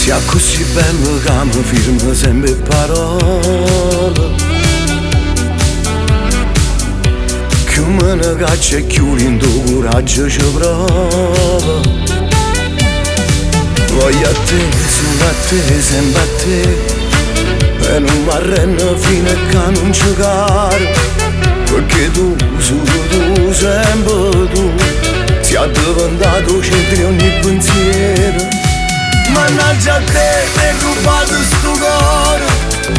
Sia così bello che mi firma sempre parole, più me ne caccia e più in tuo coraggio ci prova. Voglio a te, solo a te, sempre a te, e non mi arrendo fino a che non ci caro, perché tu, solo tu, sempre tu, sei diventato centro di ogni pensiero. Mannaggia a te, ti hai rubato sto cuore,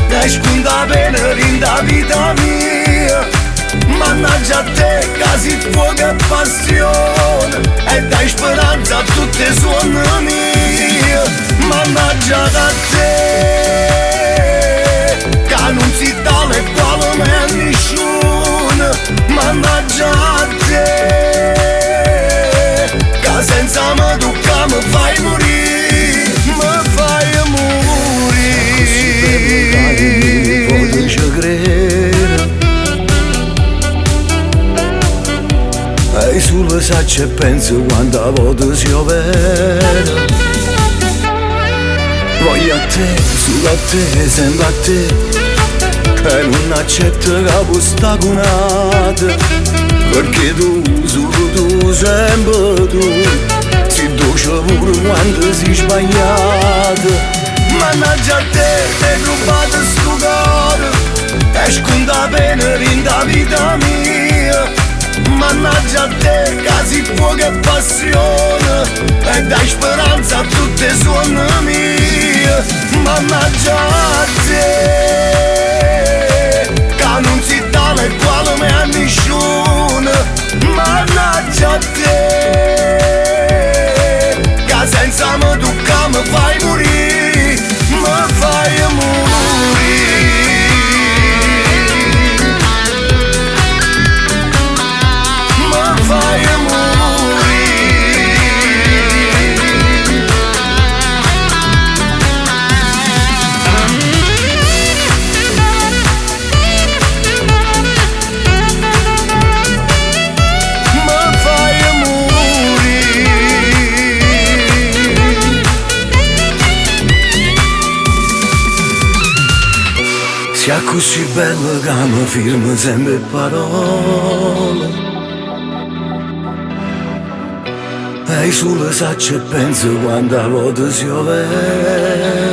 mi hai spunta pena rinda vita mia. Mannaggia a te, che si fuoco e passione, e dai speranza a tutte le suonne mie. Mannaggia a te, che non si tale quale me a nessuno. Mannaggia a te, che senza me tu che mi fai morire. E sulle sacce penso quando a volte si vera. Voglio a te, solo a te, sempre a te, e non accetto che può sta conata, perché tu, solo tu, sempre tu, si dolce pure quando si sbagliata. Mannaggia a te, ti hai rubato sto cuore, e sconta pena rinda vita mia. Mannaggia a te, che si fuoco e passione, e dai speranza a tutte le suonne mie. Mannaggia a te, che non si tale quale me a nessuno. Mannaggia a te, che senza me tu che mi fai morire, mi fai morire. Sia così bello che mi firma sempre parole, e sulle sacce penso quando a volte si vera.